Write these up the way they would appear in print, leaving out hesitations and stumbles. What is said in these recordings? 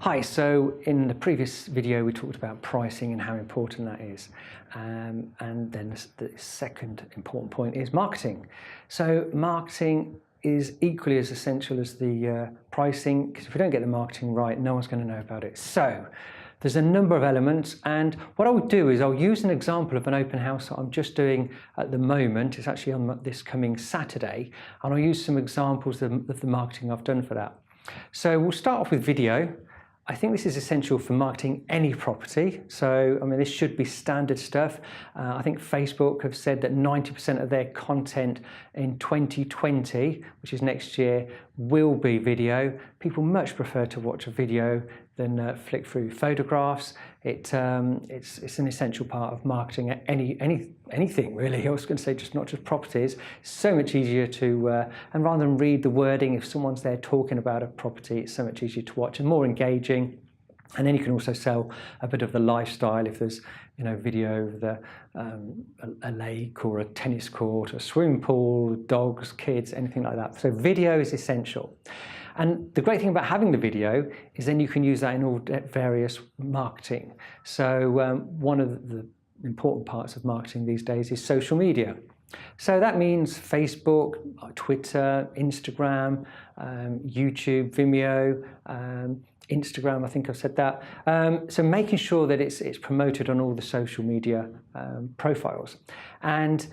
Hi, so in the previous video we talked about pricing and how important that is. And then the second important point is marketing. So marketing is equally as essential as the pricing, because if we don't get the marketing right, no one's going to know about it. So there's a number of elements, and what I'll do is I'll use an example of an open house that I'm just doing at the moment. It's actually on this coming Saturday, and I'll use some examples of the marketing I've done for that. So we'll start off with video. I think this is essential for marketing any property. So, I mean, this should be standard stuff. I think Facebook have said that 90% of their content in 2020, which is next year, will be video. People much prefer to watch a video than flick through photographs. It's an essential part of marketing anything really. I was going to say just not just properties. It's so much easier to and rather than read the wording, if someone's there talking about a property, it's so much easier to watch and more engaging. And then you can also sell a bit of the lifestyle if there's video of a lake or a tennis court, a swimming pool, dogs, kids, anything like that. So video is essential. And the great thing about having the video is then you can use that in all various marketing. So one of the important parts of marketing these days is social media. So that means Facebook, Twitter, Instagram, YouTube, Vimeo, Instagram, I think I've said that. So making sure that it's promoted on all the social media profiles. And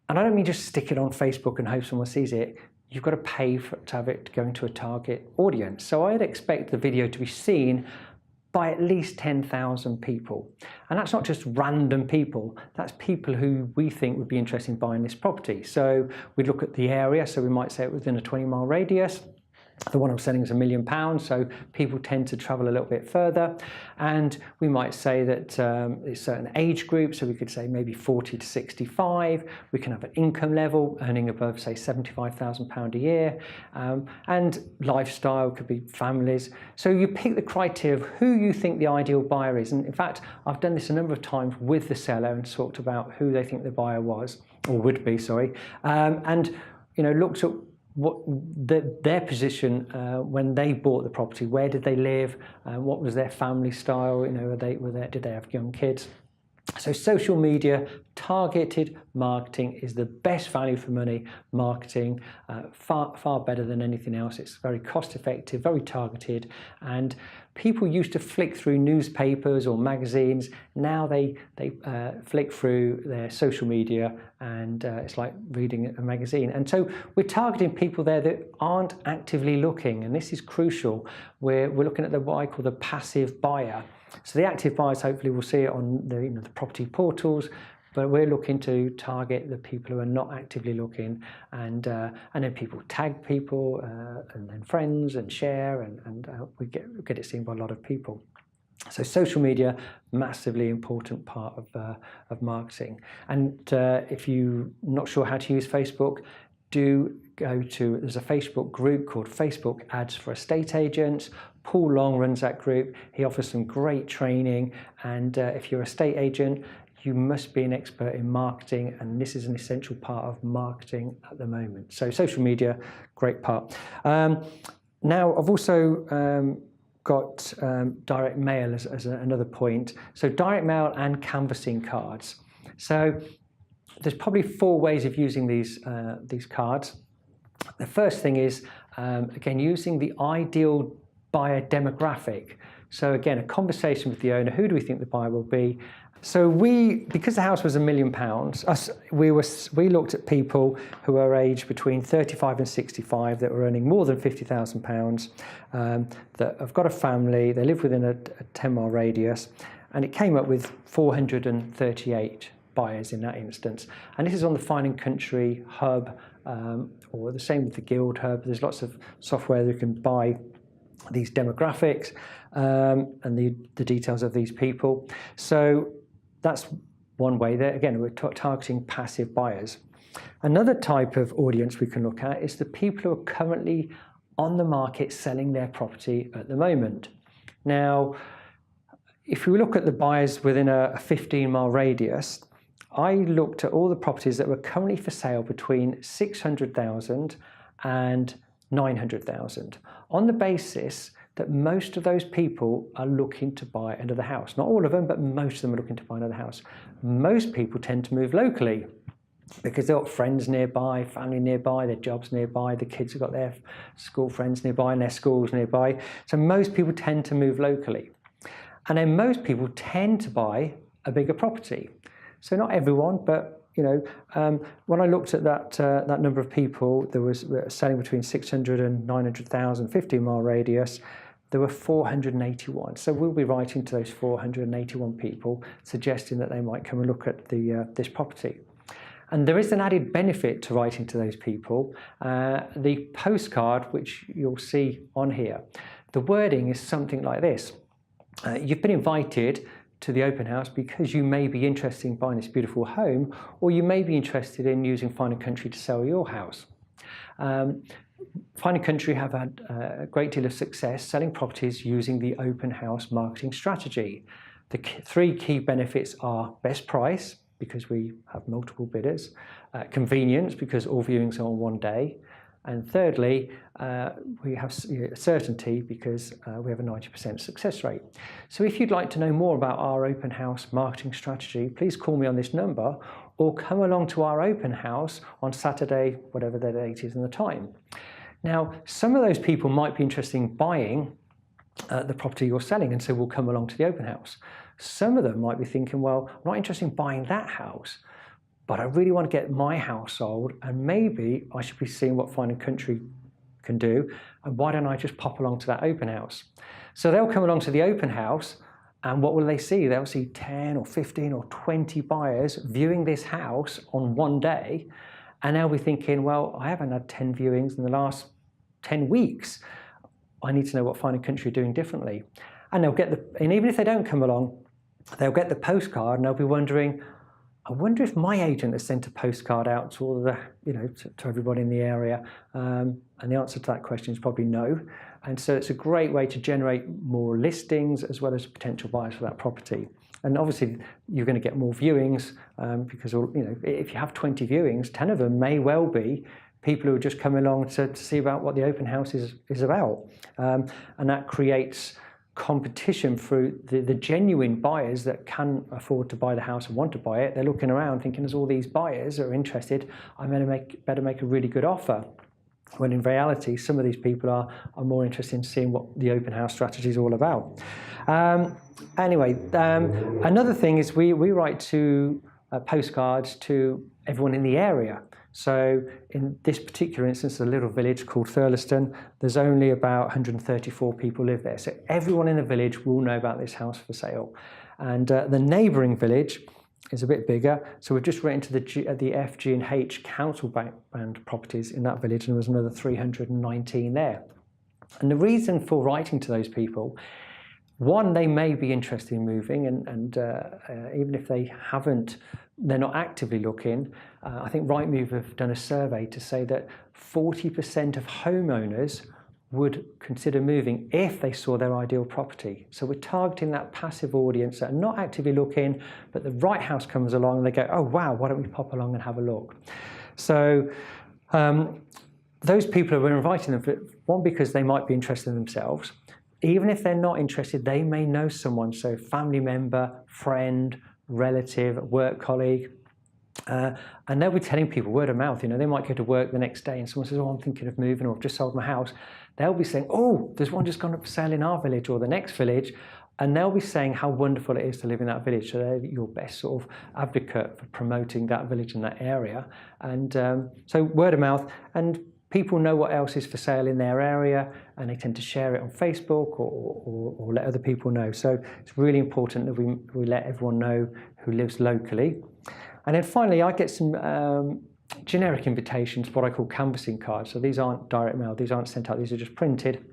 I don't mean just stick it on Facebook and hope someone sees it. You've got to pay to have it going to a target audience. So I'd expect the video to be seen by at least 10,000 people. And that's not just random people, that's people who we think would be interested in buying this property. So we'd look at the area, so we might say it within a 20-mile radius. The one I'm selling is £1 million, so people tend to travel a little bit further. And we might say that it's certain age groups, so we could say maybe 40 to 65. We can have an income level earning above, say, £75,000 a year. And lifestyle could be families. So you pick the criteria of who you think the ideal buyer is. And in fact, I've done this a number of times with the seller and talked about who they think the buyer was, or would be, sorry. And looked at what their position when they bought the property. Where did they live? What was their family style? Did they have young kids? So social media, targeted marketing is the best value for money marketing, far better than anything else. It's very cost effective, very targeted, and people used to flick through newspapers or magazines. Now they flick through their social media, and it's like reading a magazine. And so we're targeting people there that aren't actively looking, and this is crucial. We're looking at what I call the passive buyer. So the active buyers, hopefully we'll see it on the property portals, but we're looking to target the people who are not actively looking, and then people tag people, and then friends, and share, and we get it seen by a lot of people. So social media, massively important part of marketing. And if you're not sure how to use Facebook, there's a Facebook group called Facebook Ads for Estate Agents. Paul Long runs that group. He offers some great training, and if you're an estate agent, you must be an expert in marketing, and this is an essential part of marketing at the moment. So social media, great part. Now I've also got direct mail as another point. So direct mail and canvassing cards. So there's probably 4 ways of using these cards. The first thing is, again, using the ideal buyer demographic. So again, a conversation with the owner. Who do we think the buyer will be? So because the house was £1 million, we looked at people who are aged between 35 and 65 that were earning more than £50,000, that have got a family, they live within a 10-mile radius, and it came up with 438 buyers in that instance. And this is on the Fine & Country hub, or the same with the Guild hub. There's lots of software that can buy these demographics and the details of these people. So that's one way there. Again, we're targeting passive buyers. Another type of audience we can look at is the people who are currently on the market selling their property at the moment. Now, if we look at the buyers within a 15-mile radius, I looked at all the properties that were currently for sale between 600,000 and 900,000 on the basis that most of those people are looking to buy another house. Not all of them, but most of them are looking to buy another house. Most people tend to move locally because they've got friends nearby, family nearby, their jobs nearby, the kids have got their school friends nearby and their schools nearby. So most people tend to move locally. And then most people tend to buy a bigger property. So not everyone, but when I looked at that number of people, there was selling between 600 and 900,000, 15-mile radius. There were 481. So we'll be writing to those 481 people, suggesting that they might come and look at this property. And there is an added benefit to writing to those people. The postcard, which you'll see on here, the wording is something like this. You've been invited to the open house because you may be interested in buying this beautiful home, or you may be interested in using Fine & Country to sell your house. Fine & Country have had a great deal of success selling properties using the open house marketing strategy. The three key benefits are best price, because we have multiple bidders, convenience, because all viewings are on one day, and thirdly, we have certainty, because we have a 90% success rate. So if you'd like to know more about our open house marketing strategy, please call me on this number or come along to our open house on Saturday, whatever the date is and the time. Now, some of those people might be interested in buying the property you're selling, and so will come along to the open house. Some of them might be thinking, well, I'm not interested in buying that house, but I really want to get my house sold, and maybe I should be seeing what Fine & Country can do, and why don't I just pop along to that open house? So they'll come along to the open house, and what will they see? They'll see 10 or 15 or 20 buyers viewing this house on one day, and they'll be thinking, well, I haven't had 10 viewings in the last 10 weeks. I need to know what Fine & Country are doing differently. And they'll get and even if they don't come along, they'll get the postcard and they'll be wondering, I wonder if my agent has sent a postcard out to all the, to everybody in the area. And the answer to that question is probably no. And so it's a great way to generate more listings as well as potential buyers for that property. And obviously you're going to get more viewings because, if you have 20 viewings, 10 of them may well be people who are just coming along to see about what the open house is about. And that creates competition through the genuine buyers that can afford to buy the house and want to buy it. They're looking around thinking, there's all these buyers that are interested, I better make a really good offer. When in reality, some of these people are more interested in seeing what the open house strategy is all about. Another thing is we write to postcards to everyone in the area. So in this particular instance, a little village called Thurlaston, there's only about 134 people live there. So everyone in the village will know about this house for sale. And the neighbouring village is a bit bigger. So we've just written to the F, G and H council band properties in that village, and there was another 319 there. And the reason for writing to those people, one, they may be interested in moving, and even if they haven't, they're not actively looking. I think Rightmove have done a survey to say that 40% of homeowners would consider moving if they saw their ideal property. So we're targeting that passive audience that are not actively looking, but the right house comes along and they go, oh wow, why don't we pop along and have a look? So those people, we're inviting them, one, because they might be interested in themselves. Even if they're not interested, they may know someone, so family member, friend, relative, work colleague, and they'll be telling people word of mouth. They might go to work the next day and someone says, oh, I'm thinking of moving, or I've just sold my house. They'll be saying, oh, there's one just gone up for sale in our village or the next village, and they'll be saying how wonderful it is to live in that village. So they're your best sort of advocate for promoting that village and that area. And so word of mouth, and people know what else is for sale in their area, and they tend to share it on Facebook or let other people know. So it's really important that we let everyone know who lives locally. And then finally, I get some generic invitations, what I call canvassing cards. So these aren't direct mail, these aren't sent out, these are just printed.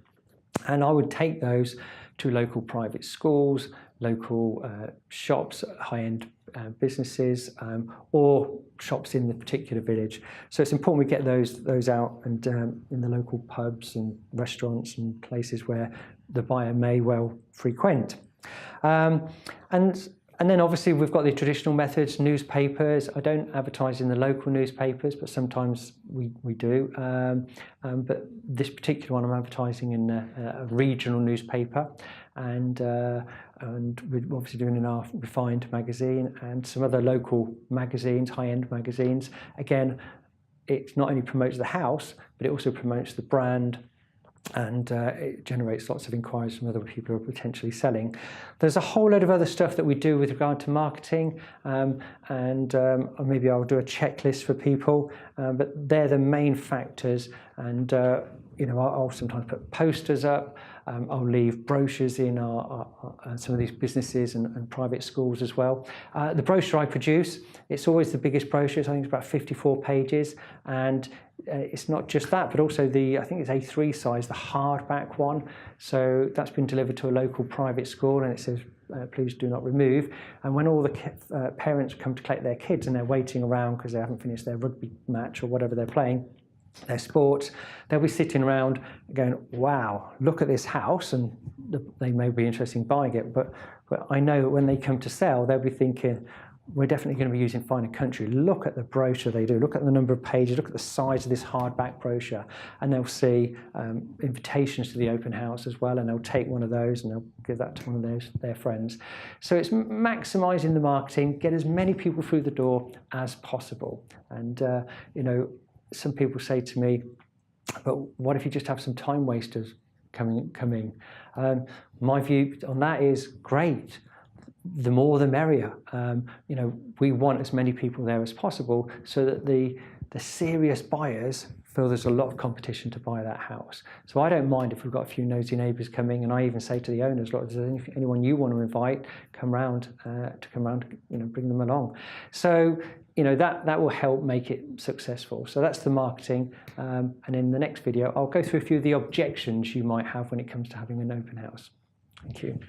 And I would take those to local private schools, local shops, high-end businesses, or shops in the particular village. So it's important we get those out and in the local pubs and restaurants and places where the buyer may well frequent. And And then obviously we've got the traditional methods, newspapers. I don't advertise in the local newspapers, but sometimes we do. But this particular one I'm advertising in a regional newspaper, and we're obviously doing in our Refined magazine and some other local magazines, high-end magazines. Again, it not only promotes the house, but it also promotes the brand, and it generates lots of inquiries from other people who are potentially selling. There's a whole load of other stuff that we do with regard to marketing, and maybe I'll do a checklist for people, but they're the main factors. And I'll sometimes put posters up. I'll leave brochures in some of these businesses and private schools as well. The brochure I produce, it's always the biggest brochure. I think it's about 54 pages, and it's not just that, but also I think it's A3 size, the hardback one. So that's been delivered to a local private school, and it says, please do not remove. And when all the parents come to collect their kids and they're waiting around because they haven't finished their rugby match or whatever they're playing, their sports, they'll be sitting around going, wow, look at this house, and they may be interested in buying it, but I know when they come to sell, they'll be thinking, we're definitely going to be using Fine & Country. Look at the brochure they do, look at the number of pages, look at the size of this hardback brochure, and they'll see invitations to the open house as well, and they'll take one of those and they'll give that to one of their friends. So it's maximising the marketing, get as many people through the door as possible. And some people say to me, but what if you just have some time wasters coming? My view on that is great. The more the merrier. We want as many people there as possible so that the serious buyers feel there's a lot of competition to buy that house. So I don't mind if we've got a few nosy neighbours coming, and I even say to the owners, look, if there's anyone you want to invite, come round, bring them along. So that will help make it successful. So that's the marketing. And in the next video, I'll go through a few of the objections you might have when it comes to having an open house. Thank you.